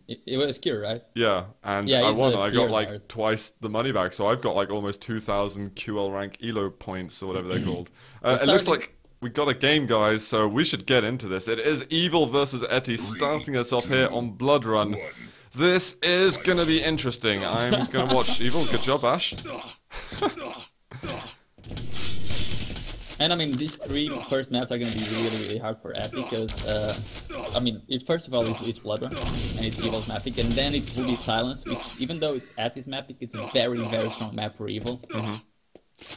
It was Cure, right? Yeah, and Yeah, I he's won. a I got clear like guard. twice the money back, so I've got like almost 2,000 QL rank elo points or whatever they're called. It looks starting- like we got a game, guys, so we should get into this. It is Evil versus Etty, starting us off here on Blood Run. This is gonna be interesting. I'm gonna watch Evil. Good job, Ash. And I mean, these three first maps are going to be really, really hard for Etty because, I mean, first of all, it's Blood Run, and it's Evil's map pick, and then it will be Silence, which, even though it's Etty's map pick, it's a very, very strong map for Evil.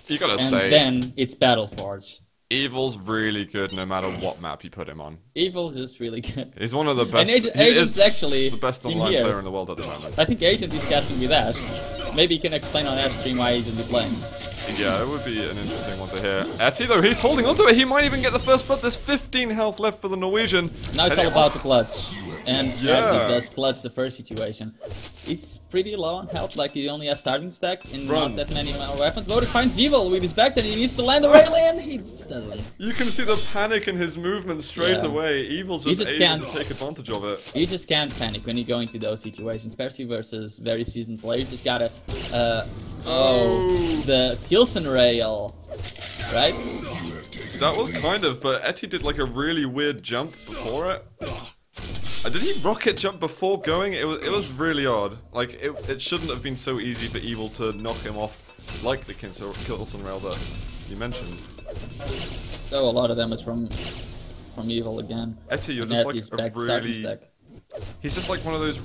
You gotta And say, then it's Battle Forge. Evil's really good no matter what map you put him on. Evil's just really good. He's one of the best. And He Agent's is actually the best in online here. player in the world at the moment. I think Agent is casting with Ash. Maybe you can explain on Ash stream why Agent is playing. Yeah, it would be an interesting one to hear. Etty, though, he's holding onto it. He might even get the first blood. There's 15 health left for the Norwegian. Now it's all about the clutch. And Yeah. Etty does clutch the first situation. It's pretty low on health, like he only has starting stack and Run. not that many more weapons. But he finds Evil with his back, then he needs to land the rail and he doesn't. You can see the panic in his movement straight Yeah. away. Evil's He just, just able can't- to take advantage of it. You just can't panic when you go into those situations, especially versus very seasoned players. You just gotta, the Kilson rail, right? That was kind of, but Etty did like a really weird jump before it. Did he rocket jump before going? It was really odd. Like, it shouldn't have been so easy for Evil to knock him off like the Kilson rail that you mentioned. Oh, a lot of damage from Evil again. Etty, you're And just like Etty's a back starting really... stack. He's just like one of those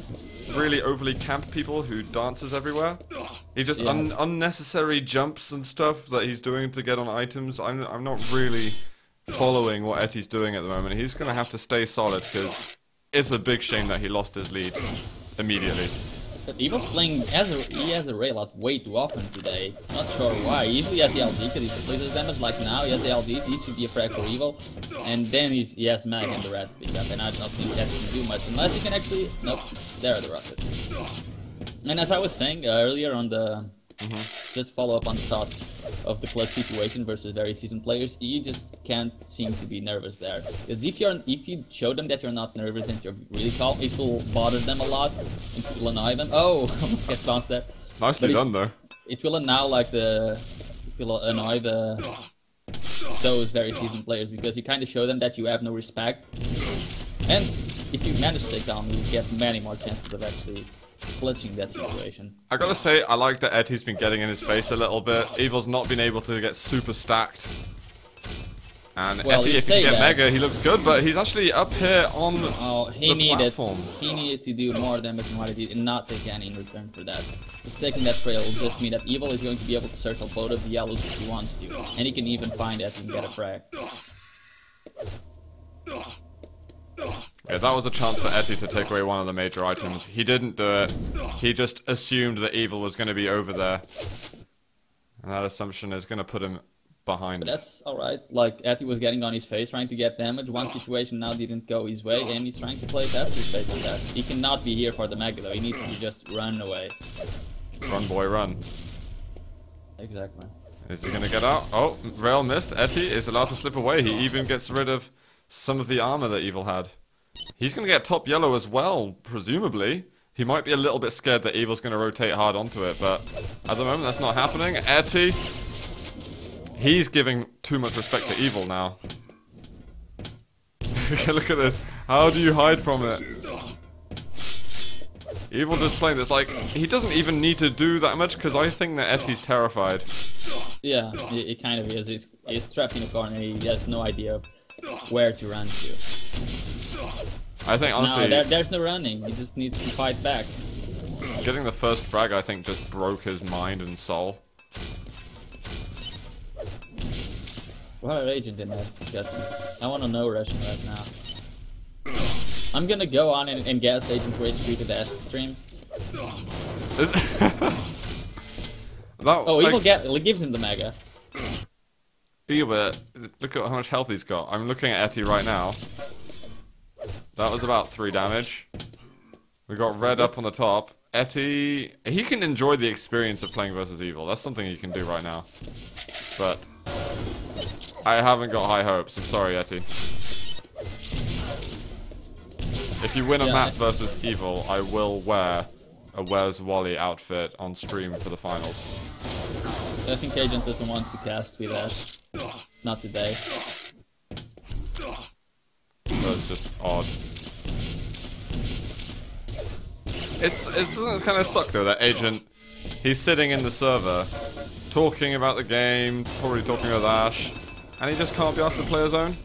really overly camp people who dances everywhere. He just Yeah. unnecessary jumps and stuff that he's doing to get on items. I'm not really following what Etty's doing at the moment. He's gonna have to stay solid because it's a big shame that he lost his lead immediately. But Evil's playing he has a rail out way too often today. Not sure why. He usually has the LD because he plays his damage. Like now, he has the LD. He should be a frag for Evil, and then he has Mag and the rats pick up. And I don't think that can do much unless he can actually. Nope, there are the rockets. And as I was saying earlier on the. Just follow up on the thought of the clutch situation versus very seasoned players. You just can't seem to be nervous there. Because if you show them that you're not nervous and you're really calm, it will bother them a lot and it will annoy them. Oh, almost gets bounced there. Nicely done though. It will annoy those very seasoned players because you kind of show them that you have no respect. And if you manage to stay calm, you get many more chances of actually clutching that situation. I gotta say, I like that Etty's been getting in his face a little bit. Evil's not been able to get super stacked. And Well, Etty, you if he can say get that. Mega, he looks good, but he's actually up here on Oh, the platform. he needed to do more damage than what he did and not take any in return for that. Just taking that trail will just mean that Evil is going to be able to circle both of the yellows if he wants to. And he can even find that and get a frag. Yeah, that was a chance for Etty to take away one of the major items. He didn't do it. He just assumed that Evil was going to be over there. And that assumption is going to put him behind. But that's alright. Like, Etty was getting on his face trying to get damage. One situation now didn't go his way and he's trying to play faster based on that. He cannot be here for the Mega though. He needs to just run away. Run, boy, run. Exactly. Is he going to get out? Oh, rail missed. Etty is allowed to slip away. He even gets rid of some of the armor that Evil had. He's going to get top yellow as well, presumably. He might be a little bit scared that Evil's going to rotate hard onto it, but at the moment that's not happening. Etty, he's giving too much respect to Evil now. Okay, look at this. How do you hide from it? Evil just playing this like, he doesn't even need to do that much because I think that Etty's terrified. Yeah, it kind of is. He's trapped in a corner. He has no idea where to run to. I think honestly, No, there's no running. He just needs to fight back. getting the first frag I think just broke his mind and soul. What are Agent in that discussing? I want to know Russian right now. I'm gonna go on and guess Agent Rage tweeted the Ash stream. Oh, Evil gives him the Mega. Evil, look at how much health he's got. I'm looking at Etty right now. That was about 3 damage. We got red up on the top. Etty, he can enjoy the experience of playing versus Evil. That's something he can do right now. But I haven't got high hopes. I'm sorry, Etty. If you win a Yeah. map versus Evil, I will wear a Where's Wally outfit on stream for the finals. I think Agent doesn't want to cast with Ash. Not today. That's just odd. Doesn't it kind of suck though that Agent, he's sitting in the server, talking about the game, probably talking with Ash, and he just can't be asked to play his own?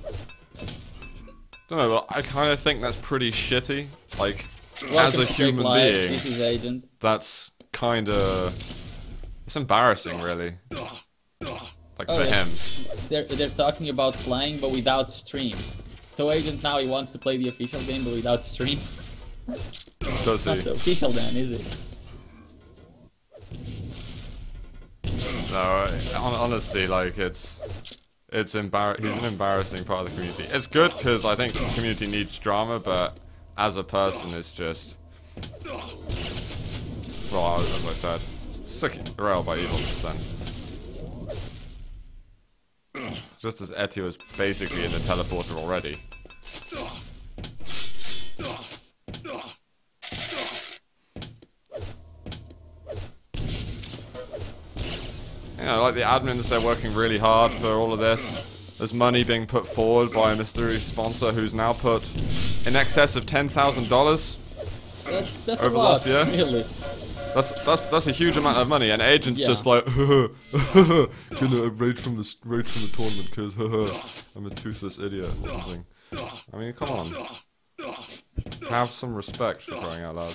Don't know, but I kind of think that's pretty shitty. Like, as a human being, this is Agent. that's kind of... It's embarrassing, really. Like, for him. They're talking about playing, but without stream. So Agent now he wants to play the official game, but without stream. Does he? Not so official then, is it? No, honestly, like, he's an embarrassing part of the community. It's good because I think the community needs drama, but as a person, it's just... Well, as I said, sick rail by Evil just then. Just as Etty was basically in the teleporter already. You know, like the admins, they're working really hard for all of this. There's money being put forward by a mysterious sponsor who's now put in excess of $10,000 That's over a the lot, last year. really. That's a huge amount of money, and Agent's Yeah. just like, gonna raid from the tournament because I'm a toothless idiot or something. I mean, come on, have some respect for crying out loud.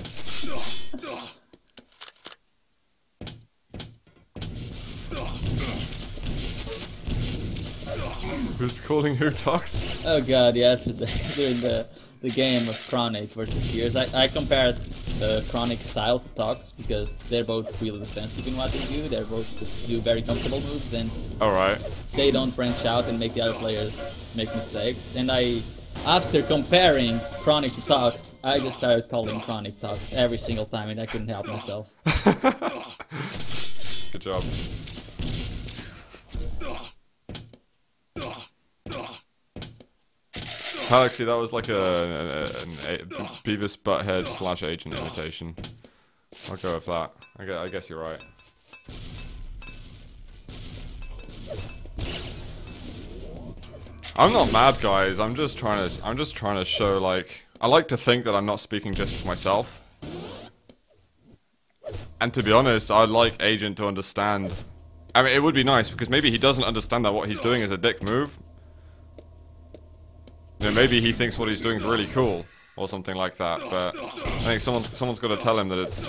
Who's calling who talks? Oh god, yes, during the game of Chronic versus Gears, I compared Chronic style to Tox because they're both really defensive in what they do. They're both just do very comfortable moves, and Alright. they don't branch out and make the other players make mistakes. And after comparing Chronic to Tox, I just started calling Chronic Tox every single time, and I couldn't help myself. Good job. Galaxy, that was like a Beavis Butthead / Agent imitation. I'll go with that. I guess you're right. I'm not mad, guys. I'm just trying to show, like, I like to think that I'm not speaking just for myself. And to be honest, I'd like Agent to understand. I mean, it would be nice because maybe he doesn't understand that what he's doing is a dick move. You know, maybe he thinks what he's doing is really cool or something like that. But I think someone's got to tell him that it's,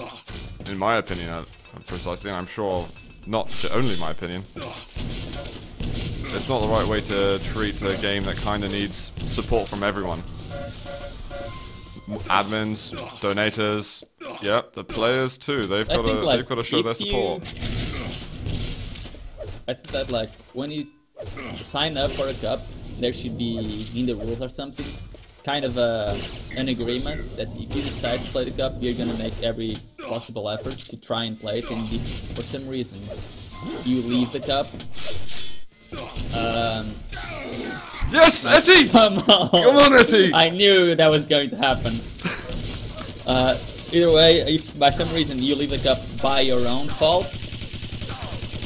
in my opinion, precisely, and I'm sure not only my opinion. It's not the right way to treat a game that kind of needs support from everyone. Admins, donators, yep, the players too. They've got to show their support. I think that, like, when you sign up for a cup, there should be in the rules or something kind of an agreement that if you decide to play the cup, you're gonna make every possible effort to try and play it, and if for some reason you leave the cup, yes, Etty! come on, Etty! I knew that was going to happen. Either way, if by some reason you leave the cup by your own fault,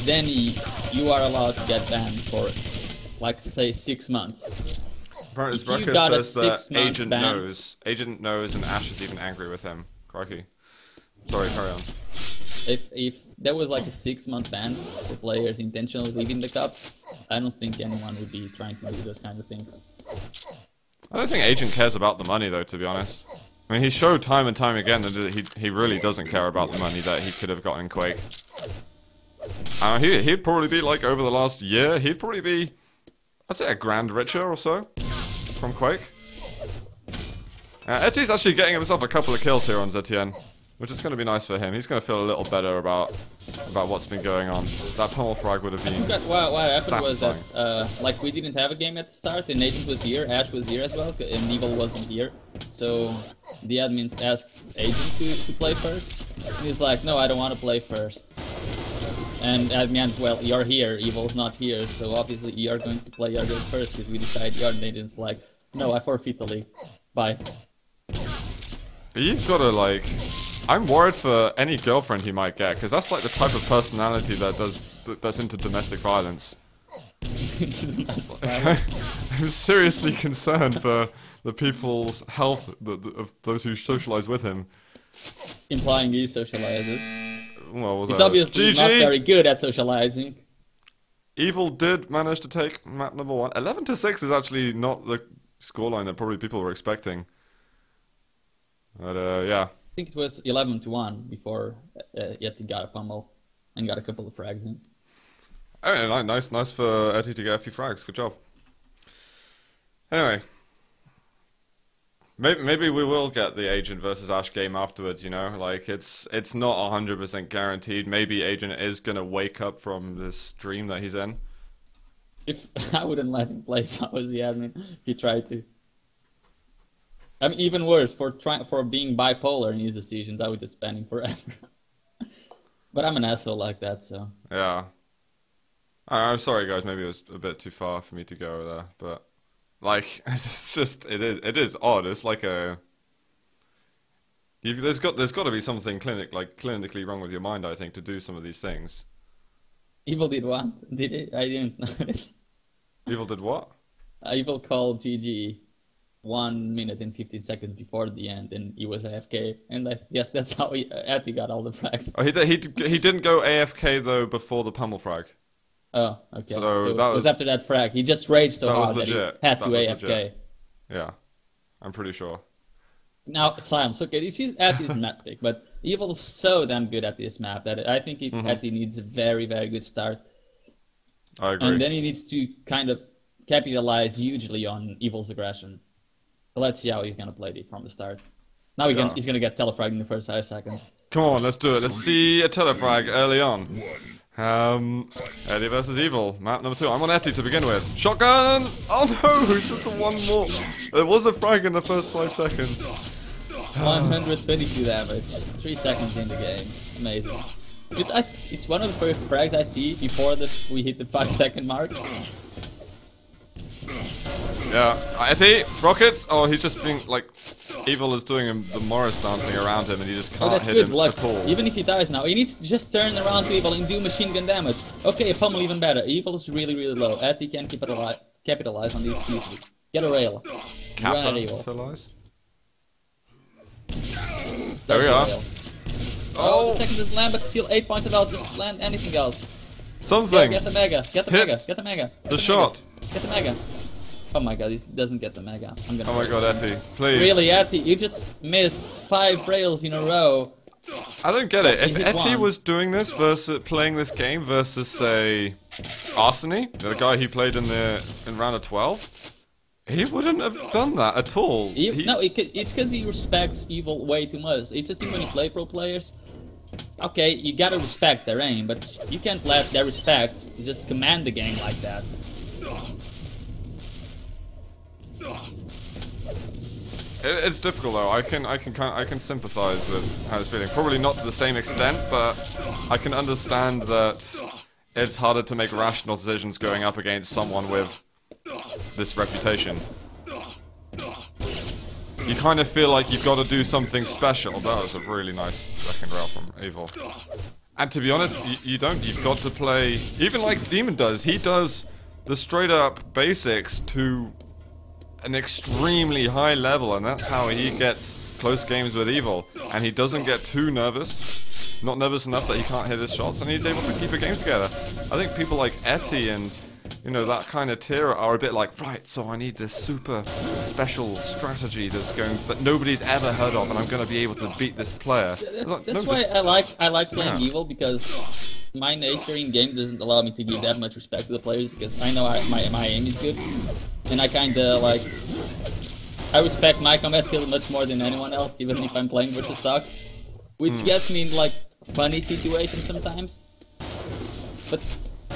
then you are allowed to get banned for, like, say, 6 months. Apparently, If you Brecker got a says that 6 months Agent ban- knows. Agent knows, and Ash is even angry with him. Crikey. Sorry, carry on. If there was like a 6-month ban for players intentionally leaving the cup, I don't think anyone would be trying to do those kind of things. I don't think Agent cares about the money, though, to be honest. I mean, he showed time and time again that he really doesn't care about the money that he could have gotten in Quake. He'd probably be, like, over the last year, he'd probably be, I'd say, $1,000 richer or so from Quake. Etty's actually getting himself a couple of kills here on ZTN, which is going to be nice for him. He's going to feel a little better about what's been going on. That pummel frag would have been What happened was satisfying. that, like, we didn't have a game at the start, and Agent was here, Ash was here as well, and Evil wasn't here. So the admins asked Agent to play first. And he's like, no, I don't want to play first. And admin, well, you're here, Evil's not here, so obviously you're going to play your game first, because we decided you're, and Agent's like, no, I forfeit the league. Bye. You've got to, like... I'm worried for any girlfriend he might get, because that's like the type of personality that's into domestic violence. I'm seriously concerned for the people's health of those who socialize with him. Implying he socializes. Well, he's obviously not very good at socializing. Evil did manage to take map number 1. 11-6 is actually not the scoreline that probably people were expecting. But yeah. I think it was 11-1 before Yeti got a pummel and got a couple of frags in. Oh, nice for Etty to get a few frags. Good job. Anyway, maybe we will get the Agent versus Ash game afterwards. You know, like it's not 100% guaranteed. Maybe Agent is gonna wake up from this dream that he's in. If I wouldn't let him play if I was the admin, if he tried to. I mean, even worse, for being bipolar in his decisions, I would just ban him forever. But I'm an asshole like that, so. Yeah. I'm sorry, guys. Maybe it was a bit too far for me to go there, but like, it's just it is odd. It's like a. There's got to be something clinically wrong with your mind, I think, to do some of these things. Evil did what? Did it? I didn't notice. Evil did what? Evil called GG 1 minute and 15 seconds before the end, and he was AFK, and I guess that's how Etty got all the frags. Oh, he didn't go AFK though before the pummel frag. Oh, okay. So that was after that frag. He just raged so hard that he had to AFK. Legit. Yeah, I'm pretty sure. Now, Silence. Okay, this is Etty's map pick, but Evil's so damn good at this map that I think Etty needs a very, very good start. I agree. And then he needs to kind of capitalize hugely on Evil's aggression. So let's see how he's going to play it from the start. Now he's going to get telefragged in the first 5 seconds. Come on, let's do it. Let's see a telefrag early on. Etty versus Evil, map number 2. I'm on Etty to begin with. Shotgun! Oh no, just the one more. There was a frag in the first 5 seconds. 122 damage, 3 seconds in the game. Amazing. It's one of the first frags I see before we hit the 5-second mark. Yeah, Etty, rockets! Oh, he's just being, like, Evil is doing the Morris dancing around him and he just can't hit him at all. Even if he dies now, he needs to just turn around to Evil and do machine gun damage. Okay, a pummel even better. Evil is really, really low. Etty can capitalize on these easily. Get a rail. Capitalize? There we are. Oh, the second is land, but still 8 points of health. Just land anything else. Something. Yeah, get the mega. Get the mega. Get the mega. The shot. Get the mega. Oh my god, he doesn't get the mega. I'm gonna. Oh my god, Etty, please. Really, Etty, you just missed 5 rails in a row. I don't get it. If Etty was doing this versus playing this game versus, say, Arseny, the guy he played in round of 12, he wouldn't have done that at all. No, it's because he respects Evil way too much. It's just when you play pro players. Okay, you gotta respect their aim, but you can't let their respect just command the game like that. It's difficult though. I can sympathize with how it's feeling. Probably not to the same extent, but I can understand that it's harder to make rational decisions going up against someone with this reputation. You kind of feel like you've got to do something special. That was a really nice second rail from Evil. And to be honest, you don't. You've got to play, even like Demon does. He does the straight up basics to an extremely high level, and that's how he gets close games with Evil. And he doesn't get too nervous, not nervous enough that he can't hit his shots, and he's able to keep a game together. I think people like Etty and, you know, that kind of tier are a bit like, right, so I need this super special strategy that nobody's ever heard of, and I'm going to be able to beat this player. That's why I like playing Evil, because my nature in game doesn't allow me to give that much respect to the players, because I know my aim is good, and I kind of like, I respect my combat skills much more than anyone else, even if I'm playing versus stocks, which gets me in like funny situations sometimes. But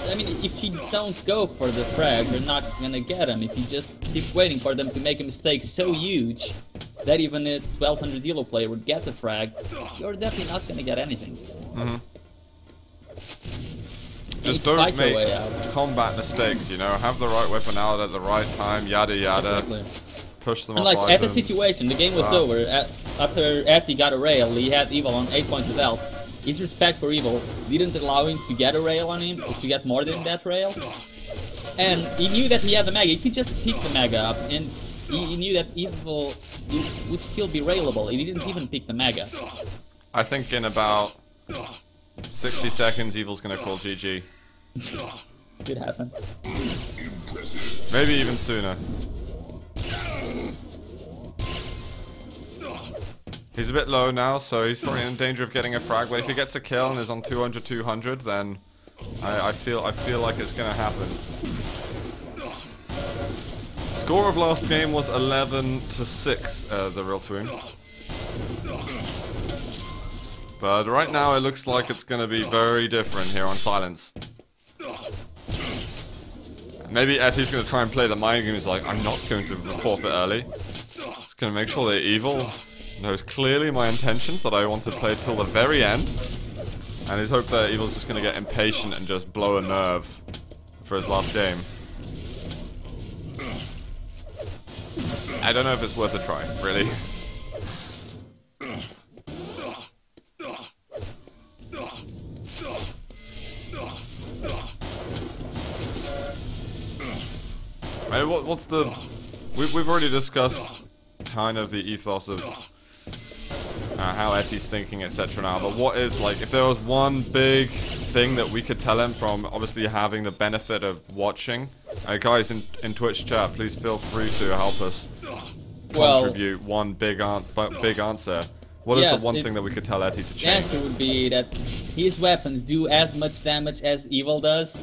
I mean, if you don't go for the frag, you're not gonna get him. If you just keep waiting for them to make a mistake so huge that even a 1200 elo player would get the frag, you're definitely not gonna get anything. Just don't make combat mistakes, you know. Have the right weapon out at the right time, yada yada. Exactly. Push them and off like items. at the situation, the game was over. after Etty got a rail, he had Evil on 8 points of health. His respect for Evil didn't allow him to get a rail on him, or to get more than that rail. And he knew that he had the Mega, he could just pick the Mega up, and he knew that Evil would still be railable. He didn't even pick the Mega. I think in about 60 seconds, Evil's gonna call GG. Could happen. Maybe even sooner. He's a bit low now, so he's probably in danger of getting a frag, but if he gets a kill and is on 200-200, then I feel like it's gonna happen. Score of last game was 11-6, the real twin. But right now it looks like it's gonna be very different here on Silence. Maybe Etty's gonna try and play the mind game. He's like, I'm not going to forfeit early. Just gonna make sure that Evil knows clearly my intentions, that I want to play till the very end. And he's hoped that Evil's just gonna get impatient and just blow a nerve for his last game. I don't know if it's worth a try, really. I mean, what's the... We've already discussed kind of the ethos of how Etty's thinking, etc. now, but what is, like, if there was one big thing that we could tell him from obviously having the benefit of watching, guys in Twitch chat, please feel free to help us contribute one big answer. What is the one thing that we could tell Etty to change? The answer would be that his weapons do as much damage as Evil does.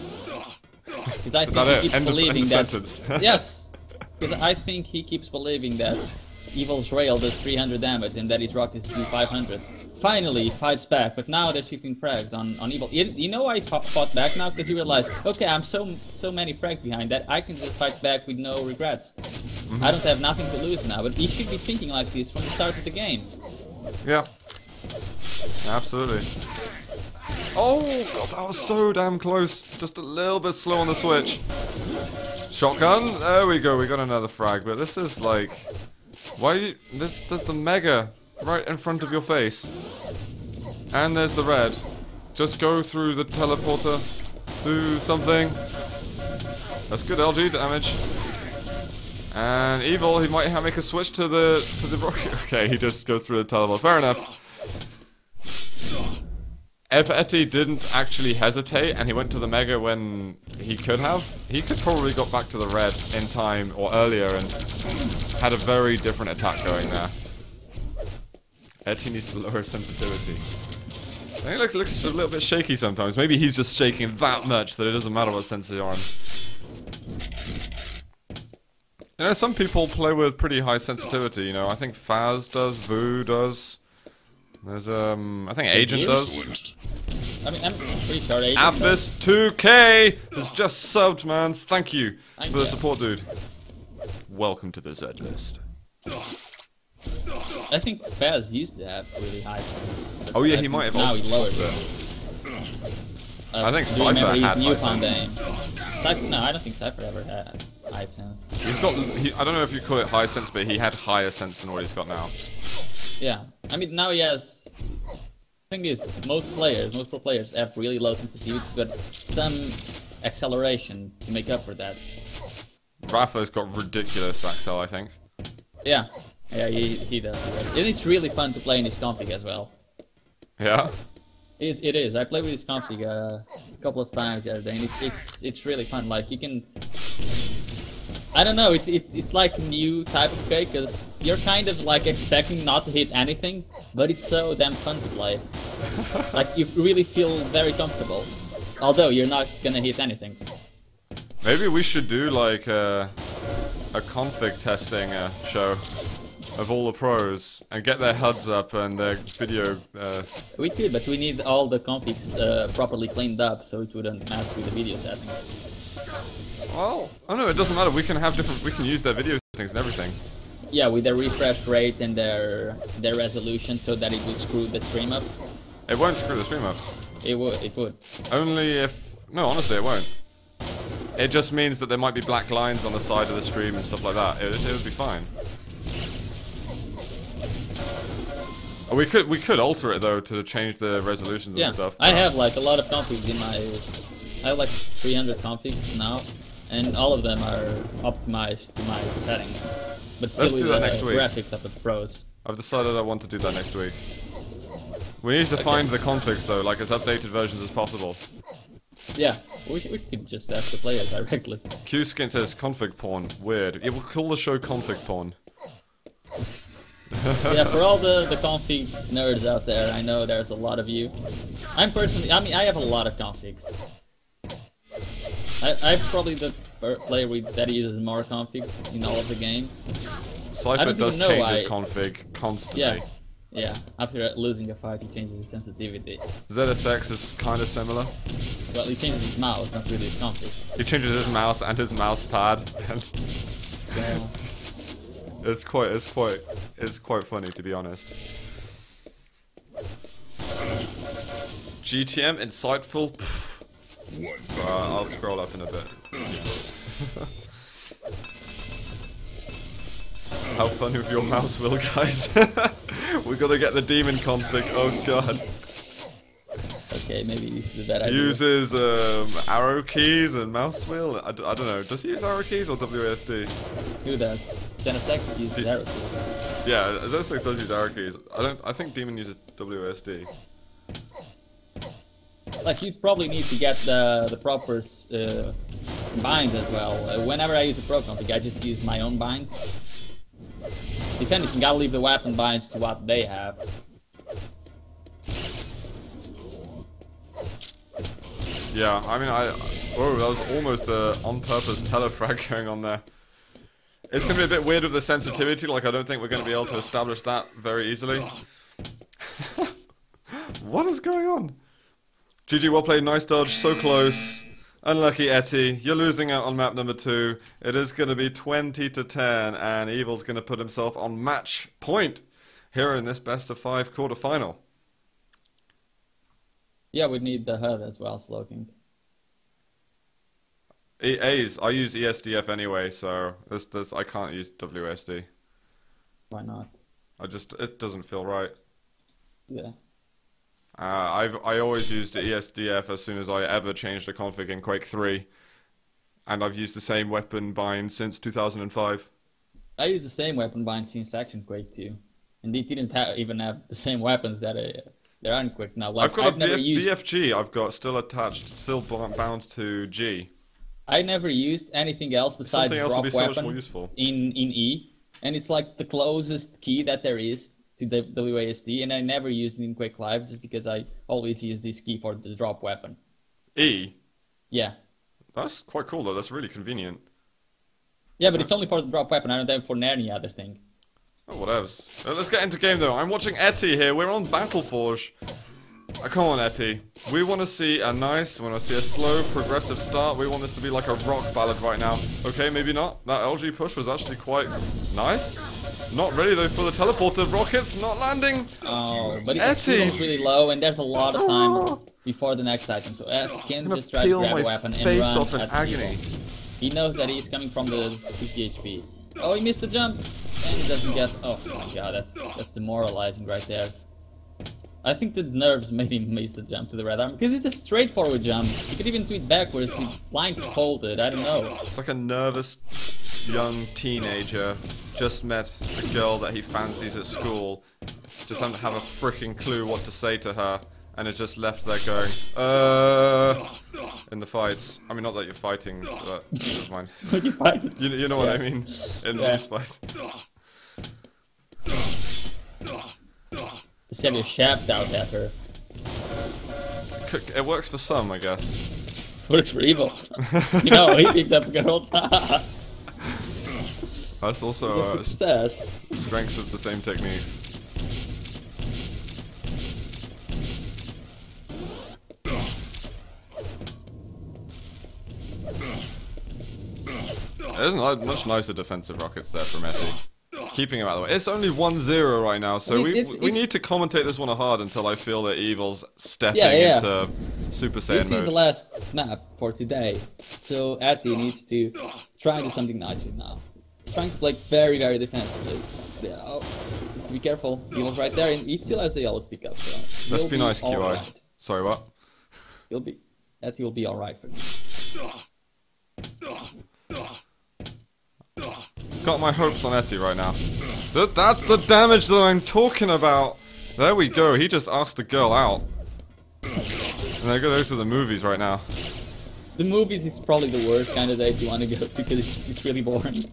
Because I think he keeps believing that. Yes, because I think he keeps believing that Evil's rail does 300 damage and that his rockets do 500. Finally, he fights back, but now there's 15 frags on Evil. You know I fought back now because he realized, okay, I'm so many frags behind that I can just fight back with no regrets. I don't have nothing to lose now, but he should be thinking like this from the start of the game. Yeah, absolutely. Oh god, that was so damn close. Just a little bit slow on the switch. Shotgun. There we go. We got another frag. But this is like, why? There's the Mega right in front of your face, and there's the red. Just go through the teleporter. Do something. That's good LG damage. And Evil, he might make a switch to the rocket. Okay, he just goes through the teleporter. Fair enough. If Etty didn't actually hesitate and he went to the Mega when he could have, he could probably got back to the red in time or earlier and had a very different attack going there. Etty needs to lower sensitivity. I think it looks a little bit shaky sometimes. Maybe he's just shaking that much that it doesn't matter what sensor you're on. You know, some people play with pretty high sensitivity, you know. I think Faz does, Vu does. There's, I think Agent does. I mean, I'm pretty sure Agent Afis 2K has just subbed, man. Thank you for the support, dude. Welcome to the Z list. I think Faz used to have really high sense. Oh yeah, he might have now he lowered it. I think Cypher had high sense. No, I don't think Cypher ever had high sense. He's got, I don't know if you call it high sense, but he had higher sense than what he's got now. Yeah, I mean now he has. The thing is, most pro players have really low sensitivity, but some acceleration to make up for that. Rafa's got ridiculous accel, I think. Yeah, he does. And it's really fun to play in his config as well. Yeah. It is. I played with his config a couple of times the other day, and it's really fun. Like you can. I don't know, it's like a new type of cake, because you're kind of like expecting not to hit anything, but it's so damn fun to play. Like, you really feel very comfortable, although you're not gonna hit anything. Maybe we should do like a config testing show of all the pros, and get their HUDs up and their video... We could, but we need all the configs properly cleaned up, so it wouldn't mess with the video settings. Well, oh no, it doesn't matter. We can have different. We can use their video settings and everything. Yeah, with their refresh rate and their resolution, so that it will screw the stream up. It won't screw the stream up. It would. It would. Only if. No, honestly, it won't. It just means that there might be black lines on the side of the stream and stuff like that. It would be fine. We could alter it though to change the resolutions and stuff. I have like a lot of configs in my. I have like 300 configs now, and all of them are optimized to my settings. But still Let's with do that the next week. graphics of the pros. I've decided I want to do that next week. We need to find the configs though, like as updated versions as possible. Yeah, we could just ask the players directly. Qskin says config porn. Weird. Yeah, we'll call the show config porn. Yeah, for all the config nerds out there, I know there's a lot of you. I mean, I have a lot of configs. I'm probably the player that uses more configs in all of the game. Cypher does change his config constantly. Yeah. After losing a fight, he changes his sensitivity. ZSX is kind of similar. Well, he changes his mouse, not really his config. He changes his mouse and his mouse pad. Yeah. It's quite funny, to be honest. GTM insightful. Pff. So, I'll scroll up in a bit. How fun with your mouse wheel, guys. We gotta get the demon config. Oh god. Okay, maybe this is a bad idea. Uses arrow keys and mouse wheel. I don't know. Does he use arrow keys or WASD? Who does? ZSX uses arrow keys. Yeah, ZSX does use arrow keys. I think Demon uses WASD. Like, you probably need to get the proper binds as well. Whenever I use a pro config, I just use my own binds. If anything, I'll leave the weapon binds to what they have. Yeah, I mean, whoa, that was almost a on-purpose telefrag going on there. It's gonna be a bit weird with the sensitivity, like I don't think we're gonna be able to establish that very easily. What is going on? GG, well played, nice dodge, so close. Unlucky Etty, you're losing out on map number 2. It is gonna be 20-10, and Evil's gonna put himself on match point here in this best of 5 quarterfinal. Yeah, we need the HUD as well, Slowking. A's, I use ESDF anyway, so this I can't use WSD. Why not? It doesn't feel right. Yeah. I always used the ESDF as soon as I ever changed a config in Quake 3, and I've used the same weapon bind since 2005. I used the same weapon bind since Action Quake 2, and they didn't even have the same weapons that there are in Quake now. Like, I've got a BFG. I've got still attached, still bound to G. I never used anything else besides Something else drop would be so weapon much more useful. in E, and it's like the closest key that there is to the WASD, and I never used it in Quake Live just because I always use this key for the drop weapon. E? Yeah. That's quite cool though, that's really convenient. Yeah, but it's only for the drop weapon, I don't have it for any other thing. Oh, whatevs. Let's get into game though. I'm watching Etty here, we're on Battleforge. Come on, Etty. We want to see a slow, progressive start. We want this to be like a rock ballad right now. Okay, maybe not. That LG push was actually quite nice. Not ready though for the teleporter. Rockets not landing. Oh, but it's really low, and there's a lot of time before the next item. So Etty can just try to grab a weapon and run off in agony. He knows that he's coming from the 50 HP. Oh, he missed the jump, and he doesn't get. Oh my god, that's demoralizing right there. I think the nerves made him miss the jump to the red arm, because it's a straightforward jump. He could even tweet backwards, he blindfolded, I don't know. It's like a nervous young teenager just met a girl that he fancies at school, just doesn't have a freaking clue what to say to her, and is just left there going, in the fights. I mean, not that you're fighting, but never mind. What you fighting? You know what I mean in these fights. Just have your shaft out at her. It works for some, I guess. Works for evil. You know, he picked up girls. That's also a success. Strengths of the same techniques. There's much nicer defensive rockets there from Etty. Keeping him out of the way. It's only 1-0 right now, so we need to commentate this one hard until I feel that Evil's stepping into Super Saiyan mode. This is the last map for today, so Etty needs to try to do something nicer now. trying to play very, very defensively. Yeah, oh, just be careful. Evil's right there, and he still has the yellow to pick up. So let's be nice, QI. Right. Sorry, what? Etty will be alright for me. Got my hopes on Etty right now. That's the damage that I'm talking about. There we go. He just asked the girl out. And they're gonna go to the movies right now. The movies is probably the worst kind of date you want to go to because it's really boring.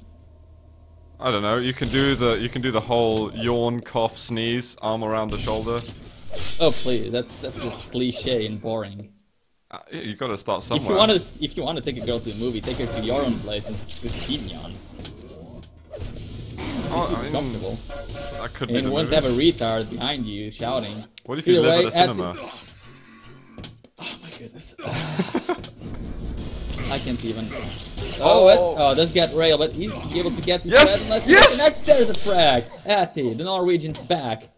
I don't know. You can do the whole yawn, cough, sneeze, arm around the shoulder. Oh please, that's just cliche and boring. You gotta start somewhere. If you want to take a girl to a movie, take her to your own place and just keep yawn. Oh, I mean, comfortable. That could be and the won't movies. have a retard behind you shouting. What if you live at a cinema? Oh my goodness. I can't even. Oh, does get rail, but he's able to get the yes! Yes! Next there's a frag. Etty, the Norwegian's back.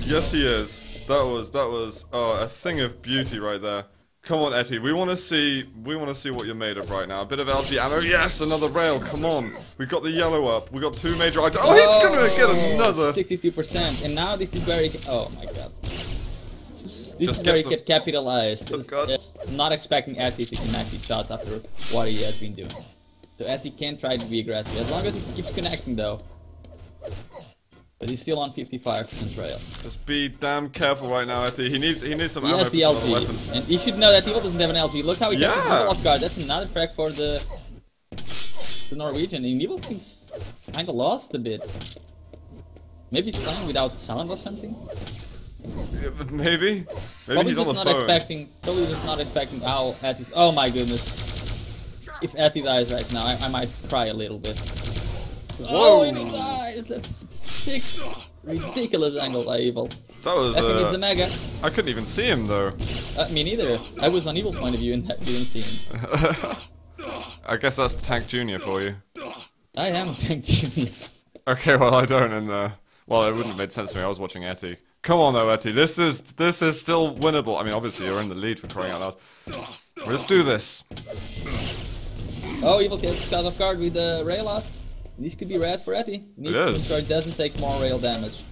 Yes, he is. That was a thing of beauty right there. Come on, Etty. We want to see what you're made of right now. A bit of LG ammo. Yes, another rail. Come on. We got the yellow up. We got 2 major items. Oh, he's gonna get another. 62%, and now this is very. Oh my god. This Just is very capitalized. I'm not expecting Etty to connect his shots after what he has been doing. So Etty can try to be aggressive as long as he keeps connecting, though. But he's still on 55% rail. Just be damn careful right now, Etty. He needs some ammo has for the some LG, other weapons. and he should know that Evil doesn't have an LG. Look how he gets his middle off guard. That's another frag for the Norwegian. And Evil seems kind of lost a bit. Maybe he's playing without sound or something. Yeah, but maybe Probably he's on the not phone. Probably just not expecting how Etty's. Oh my goodness! If Etty dies right now, I might cry a little bit. Whoa! Oh, he dies! That's sick, ridiculous angle by Evil. That was. I think it's a mega. I couldn't even see him though. Me neither. I was on Evil's point of view and didn't see him. I guess that's Tank Junior for you. I am Tank Junior. Okay, well I don't, and well, it wouldn't have made sense to me. I was watching Etty. Come on though, Etty. This is still winnable. I mean, obviously you're in the lead for crying out loud. Let's do this. Oh, Evil gets caught off guard with the rail out. This could be red for Etty. Needs to ensure it doesn't take more rail damage.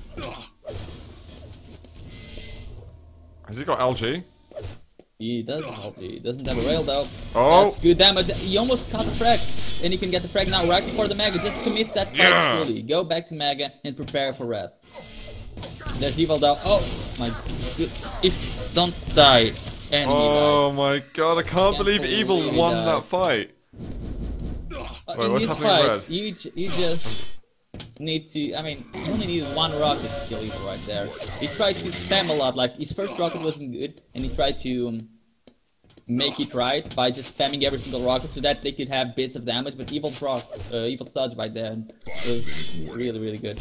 Has he got LG? He does have LG. He doesn't have a rail though. Oh! That's good damage. He almost caught the frag. And he can get the frag now right before the mega. Just commit that fight fully. Go back to mega and prepare for red. There's Evil though. Oh my god. If don't die. Enemy oh my god, I can't believe Evil won that fight. Wait, in what's these happening fights, you just need to. I mean, you only need 1 rocket to kill Evil right there. He tried to spam a lot. Like his first rocket wasn't good, and he tried to make it right by just spamming every single rocket so that they could have bits of damage. But Evil's dodge by then was really, really good.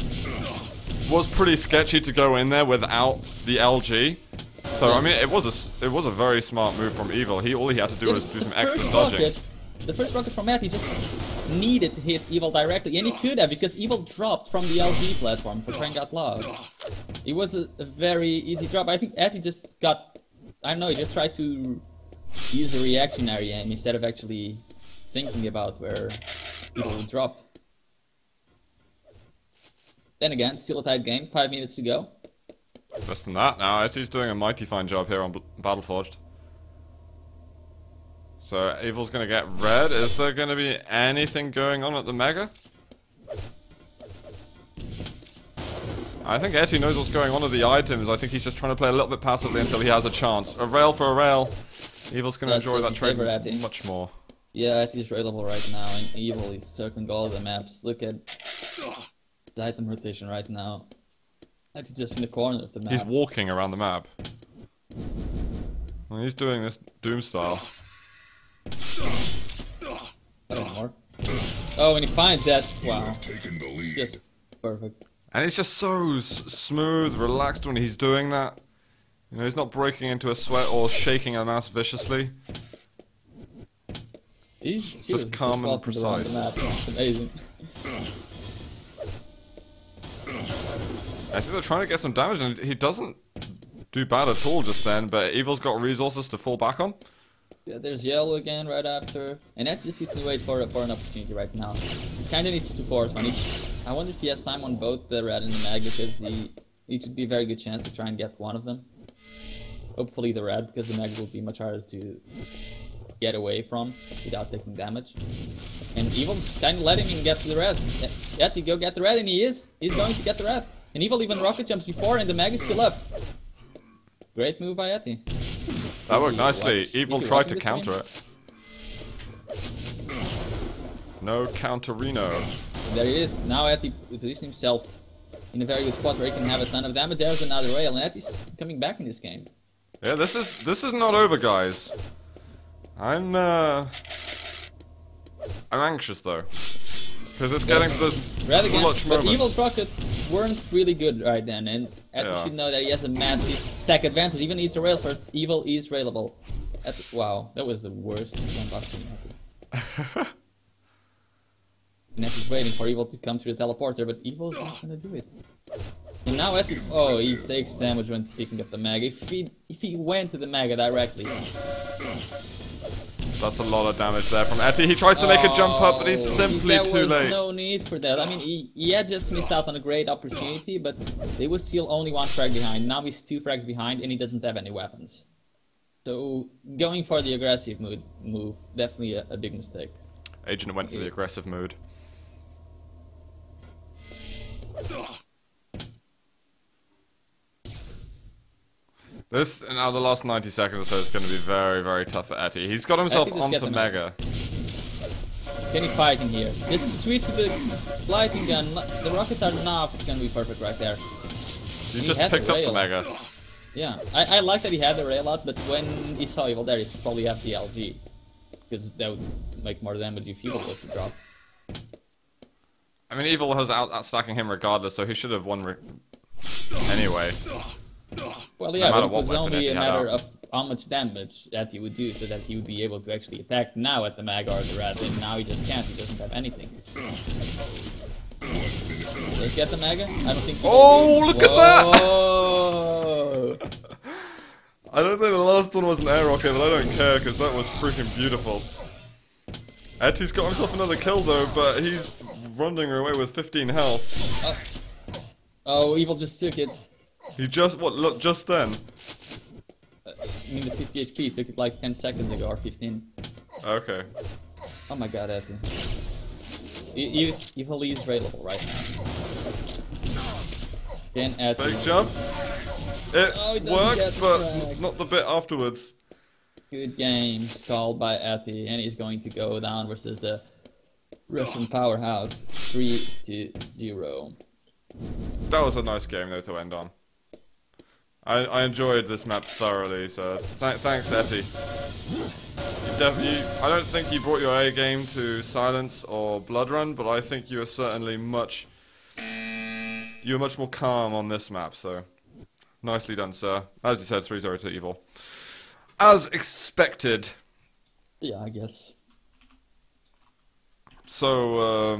Was pretty sketchy to go in there without the LG. So I mean, it was a very smart move from Evil. All he had to do was do some extra dodging. The first rocket from Etty just needed to hit Evil directly, and he could have because Evil dropped from the LG platform for crying out loud. It was a very easy drop. I think Etty just got, I don't know, he just tried to use the reactionary aim instead of actually thinking about where Evil would drop. Then again, still a tight game, 5 minutes to go. Less than that now. Etty's doing a mighty fine job here on Battleforged. So Evil's gonna get red. Is there gonna be anything going on at the mega? I think Etty knows what's going on with the items. I think he's just trying to play a little bit passively until he has a chance. A rail for a rail. Evil's gonna enjoy that trade much more. Yeah, Etty's railable right now, and Evil is circling all the maps. Look at the item rotation right now. Etty's just in the corner of the map. He's walking around the map. Well, he's doing this Doom style. More. Oh, when he finds that, wow, just perfect. And it's just so smooth, relaxed when he's doing that. You know, he's not breaking into a sweat or shaking a mouse viciously. He's just calm and precise. It's amazing. I think they're trying to get some damage, and he doesn't do bad at all just then. But Evil's got resources to fall back on. Yeah, there's yellow again right after, and that just needs to wait for an opportunity right now. He kind of needs to force one. I wonder if he has time on both the red and the mag, because it would be a very good chance to try and get one of them. Hopefully the red, because the mag will be much harder to get away from without taking damage. And Evil's kind of letting him get to the red. Etty, go get the red, and he is. He's going to get the red. And Evil even rocket jumps before, and the mag is still up. Great move by Etty. That worked nicely. Evil tried to counter it. No counter-reno. There he is. Now Etty positions himself in a very good spot where he can have a ton of damage. There's another rail, and Etty's coming back in this game. Yeah, this is not over, guys. I'm anxious though, because it's getting to those clutch moments. But Evil's rockets weren't really good right then, and Etty should know that he has a massive stack advantage. Even needs a rail first. Evil is railable. Wow, that was the worst jump I've seen. And Etty's waiting for Evil to come through the teleporter, but Evil's not gonna do it. And now Etty, oh, he takes damage when picking up the mag. If he went to the mag directly. That's a lot of damage there from Etty. He tries to make a jump up, but he's simply too late. There was no need for that. I mean, he had just missed out on a great opportunity, but they were still only one frag behind. Now he's 2 frags behind, and he doesn't have any weapons. So, going for the aggressive move, definitely a big mistake. Agent went for the aggressive mood. This, now the last 90 seconds or so, is going to be very, very tough for Etty. He's got himself onto Mega. Can he fight in here? Just switch to the lighting gun. The rockets are not going to be perfect right there. He just picked up the Mega. Yeah, I like that he had the rail out, but when he saw Evil there, he should probably have the LG. Because that would make more damage if Evil was to drop. I mean, Evil was out-stacking him regardless, so he should have won anyway. Well, yeah, but it was only a matter of how much damage that he would do, so that he would be able to actually attack now at the mag or the red, and now he just can't, he doesn't have anything. Let's get the Mega? I don't think oh, look Whoa. at that! I don't think the last one was an air rocket, but I don't care, because that was freaking beautiful. Etty's got himself another kill though, but he's running away with 15 health. Oh, Evil just took it. He just, what, look, just then? I mean, the 50 HP took it like 10 seconds ago, or 15. Okay. Oh my god, Etty. Evil is railable right now. Can Etty. Big jump. It worked, but not the bit afterwards. Good games called by Etty, and he's going to go down versus the Russian powerhouse 3-0. That was a nice game though to end on. I enjoyed this map thoroughly, so thanks Etty. I don't think you brought your A game to Silence or Blood Run, but I think you were certainly much more calm on this map, so nicely done, sir. As you said, 3-0 to Evil. As expected. Yeah, I guess. So,